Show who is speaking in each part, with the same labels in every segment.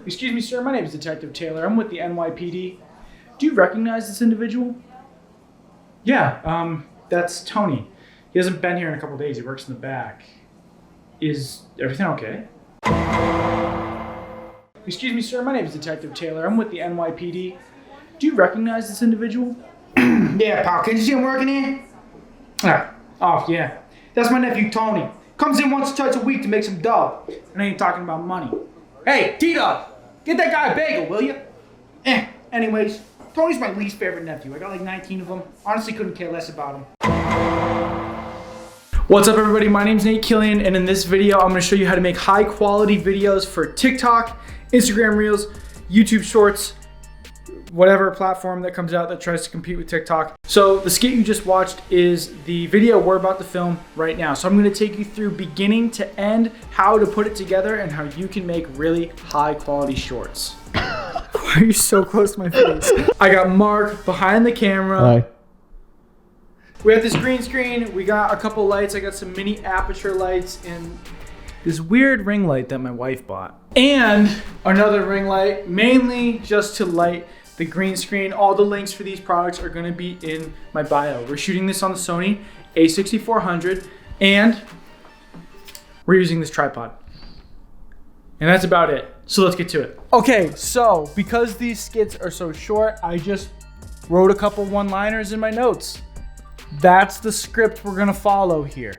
Speaker 1: Excuse me, sir. My name is Detective Taylor. I'm with the NYPD. Do you recognize this individual? Yeah, that's Tony. He hasn't been here in a couple days. He works in the back. Is everything okay? Excuse me, sir. My name is Detective Taylor. I'm with the NYPD. Do you recognize this individual?
Speaker 2: Yeah, pal. Can't you see him working here?
Speaker 1: Oh, yeah.
Speaker 2: That's my nephew, Tony. Comes in once or twice a week to make some dough.
Speaker 1: And I ain't talking about money.
Speaker 2: Hey, T-Dog, get that guy a bagel, will you? Anyways, Tony's my least favorite nephew. I got like 19 of them. Honestly, couldn't care less about him.
Speaker 1: What's up, everybody? My name's Nate Killian, and in this video, I'm gonna show you how to make high quality videos for TikTok, Instagram Reels, YouTube Shorts, whatever platform that comes out that tries to compete with TikTok. So the skit you just watched is the video we're about to film right now. So I'm gonna take you through beginning to end, how to put it together, and how you can make really high quality shorts. Why are you so close to my face? I got Mark behind the camera.
Speaker 3: Hi.
Speaker 1: We have this green screen, we got a couple lights, I got some mini aperture lights and this weird ring light that my wife bought. And another ring light, mainly just to light the green screen. All the links for these products are gonna be in my bio. We're shooting this on the Sony a6400 and we're using this tripod. And that's about it. So let's get to it. Okay, so because these skits are so short, I just wrote a couple one-liners in my notes. That's the script we're gonna follow here.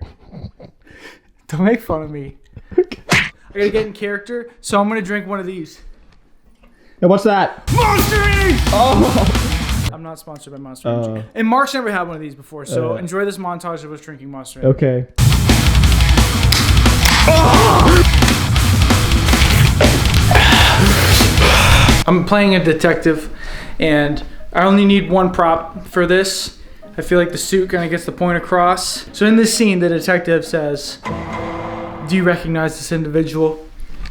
Speaker 1: Don't make fun of me. I gotta get in character, so I'm gonna drink one of these.
Speaker 3: Hey, what's that?
Speaker 1: Monster Energy!
Speaker 3: Oh!
Speaker 1: I'm not sponsored by Monster Energy. And Mark's never had one of these before, so enjoy this montage of us drinking Monster Energy.
Speaker 3: Okay.
Speaker 1: I'm playing a detective, and I only need one prop for this. I feel like the suit kind of gets the point across. So in this scene, the detective says, "Do you recognize this individual?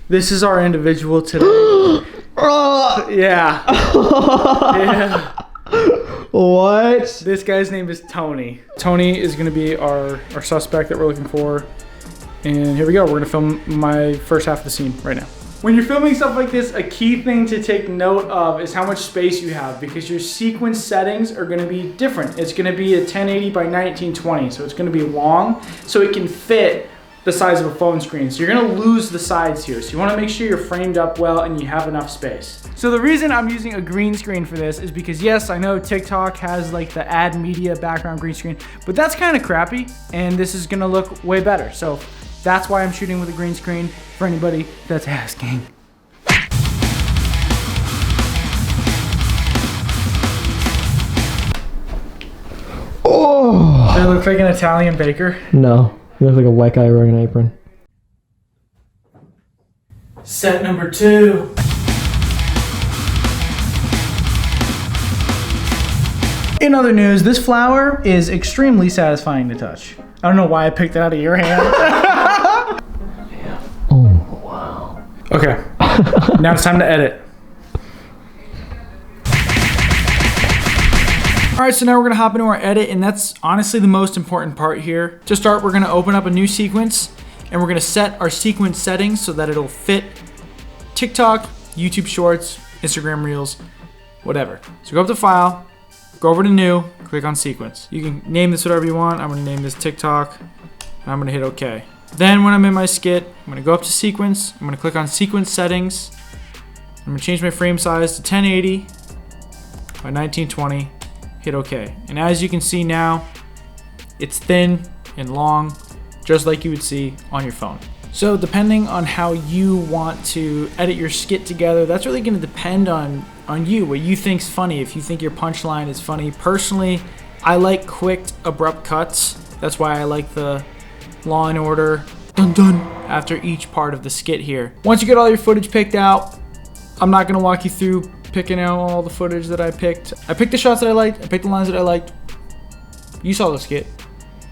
Speaker 1: This is our individual today." Yeah. Yeah.
Speaker 3: What?
Speaker 1: This guy's name is Tony. Tony is gonna be our suspect that we're looking for. And here we go. We're gonna film my first half of the scene right now. When you're filming stuff like this, a key thing to take note of is how much space you have, because your sequence settings are gonna be different. It's gonna be a 1080 by 1920, so it's gonna be long, so it can fit the size of a phone screen. So you're gonna lose the sides here. So you wanna make sure you're framed up well and you have enough space. So the reason I'm using a green screen for this is because, yes, I know TikTok has like the ad media background green screen, but that's kind of crappy, and this is gonna look way better. So that's why I'm shooting with a green screen, for anybody that's asking.
Speaker 3: Oh!
Speaker 1: Do I look like an Italian baker?
Speaker 3: No. You look like a white guy wearing an apron.
Speaker 1: Set number 2. In other news, this flower is extremely satisfying to touch. I don't know why I picked it out of your hand.
Speaker 3: Oh, wow.
Speaker 1: Okay, now it's time to edit. All right, so now we're gonna hop into our edit, and that's honestly the most important part here. To start, we're gonna open up a new sequence, and we're gonna set our sequence settings so that it'll fit TikTok, YouTube Shorts, Instagram Reels, whatever. So go up to File, go over to New, click on Sequence. You can name this whatever you want. I'm gonna name this TikTok, and I'm gonna hit OK. Then when I'm in my skit, I'm gonna go up to Sequence, I'm gonna click on Sequence Settings, I'm gonna change my frame size to 1080 by 1920, hit OK. And as you can see now, it's thin and long, just like you would see on your phone. So depending on how you want to edit your skit together, that's really gonna depend on you, what you think's funny. If you think your punchline is funny. Personally, I like quick, abrupt cuts. That's why I like the Law and Order dun dun after each part of the skit here. Once you get all your footage picked out, I'm not gonna walk you through picking out all the footage that I picked. I picked the shots that I liked, I picked the lines that I liked. You saw the skit.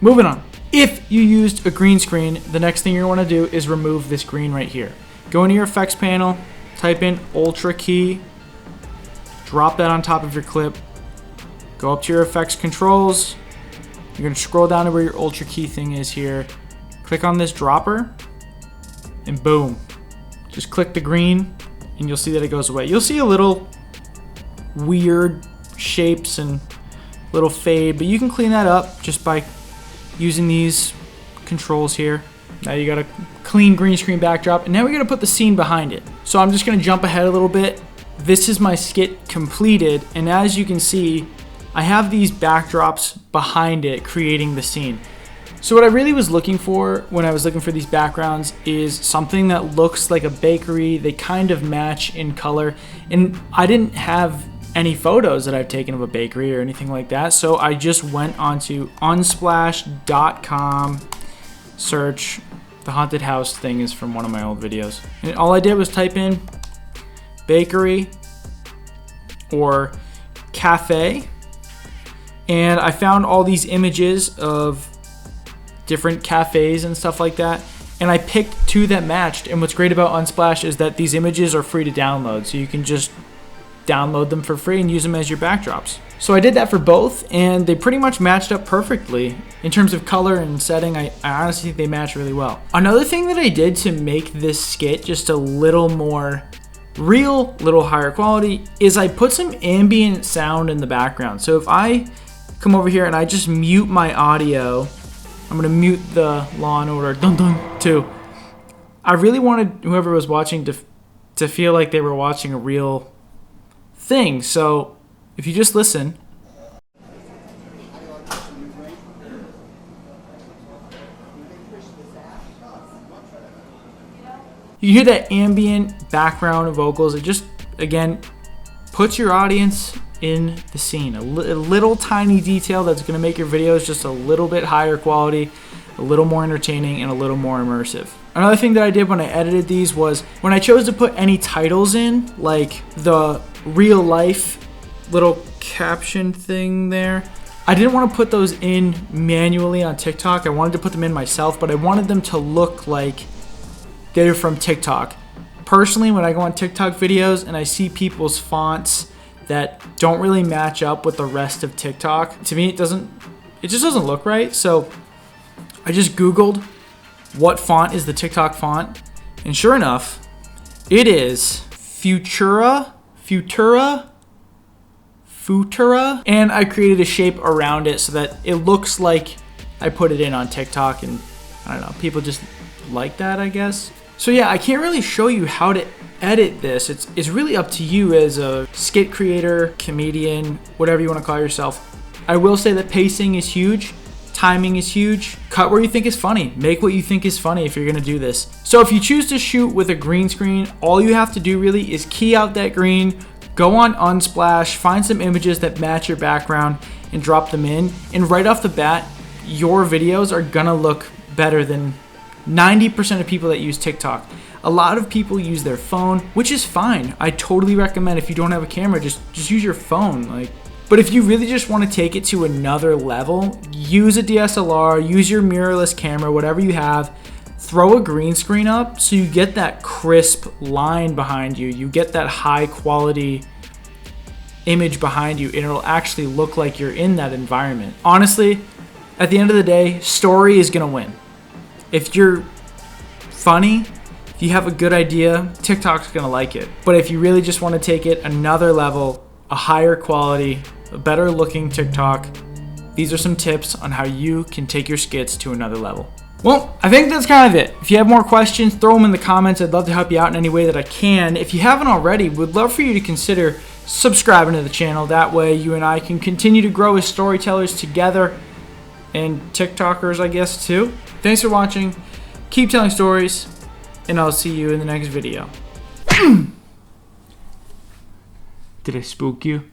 Speaker 1: Moving on. If you used a green screen, the next thing you're gonna do is remove this green right here. Go into your effects panel, type in Ultra Key, drop that on top of your clip, go up to your effects controls, you're gonna scroll down to where your Ultra Key thing is here, click on this dropper, and boom. Just click the green, and you'll see that it goes away. You'll see a little weird shapes and little fade, but you can clean that up just by using these controls here. Now you got a clean green screen backdrop, and now we got to put the scene behind it. So I'm just going to jump ahead a little bit. This is my skit completed, and as you can see, I have these backdrops behind it creating the scene. So what I really was looking for when I was looking for these backgrounds is something that looks like a bakery. They kind of match in color, and I didn't have any photos that I've taken of a bakery or anything like that, so I just went onto unsplash.com, search. The haunted house thing is from one of my old videos, and all I did was type in bakery or cafe, and I found all these images of different cafes and stuff like that, and I picked 2 that matched. And what's great about Unsplash is that these images are free to download, so you can just download them for free and use them as your backdrops. So I did that for both, and they pretty much matched up perfectly. In terms of color and setting, I honestly think they match really well. Another thing that I did to make this skit just a little more real, little higher quality, is I put some ambient sound in the background. So if I come over here and I just mute my audio, I'm gonna mute the Law & Order dun dun too. I really wanted whoever was watching to feel like they were watching a real thing. So if you just listen, you hear that ambient background vocals. It just, again, puts your audience in the scene. A little tiny detail that's going to make your videos just a little bit higher quality, a little more entertaining, and a little more immersive. Another thing that I did when I edited these was when I chose to put any titles in, like the real life little caption thing there, I didn't want to put those in manually on TikTok. I wanted to put them in myself, but I wanted them to look like they're from TikTok. Personally, when I go on TikTok videos and I see people's fonts that don't really match up with the rest of TikTok, to me it just doesn't look right. So I just Googled what font is the TikTok font, and sure enough, it is Futura, and I created a shape around it so that it looks like I put it in on TikTok, and I don't know, people just like that, I guess. So yeah, I can't really show you how to edit this. It's really up to you as a skit creator, comedian, whatever you want to call yourself. I will say that pacing is huge. Timing is huge. Cut where you think is funny. Make what you think is funny if you're gonna do this. So if you choose to shoot with a green screen, all you have to do really is key out that green, go on Unsplash, find some images that match your background, and drop them in. And right off the bat, your videos are gonna look better than 90% of people that use TikTok. A lot of people use their phone, which is fine. I totally recommend if you don't have a camera, just use your phone. But if you really just want to take it to another level, use a DSLR, use your mirrorless camera, whatever you have, throw a green screen up so you get that crisp line behind you. You get that high quality image behind you, and it'll actually look like you're in that environment. Honestly, at the end of the day, story is gonna win. If you're funny, if you have a good idea, TikTok's gonna like it. But if you really just want to take it another level, a higher quality, a better looking TikTok, these are some tips on how you can take your skits to another level. Well, I think that's kind of it. If you have more questions, throw them in the comments. I'd love to help you out in any way that I can. If you haven't already, we'd love for you to consider subscribing to the channel. That way you and I can continue to grow as storytellers together, and TikTokers, I guess, too. Thanks for watching. Keep telling stories, and I'll see you in the next video. Did I spook you?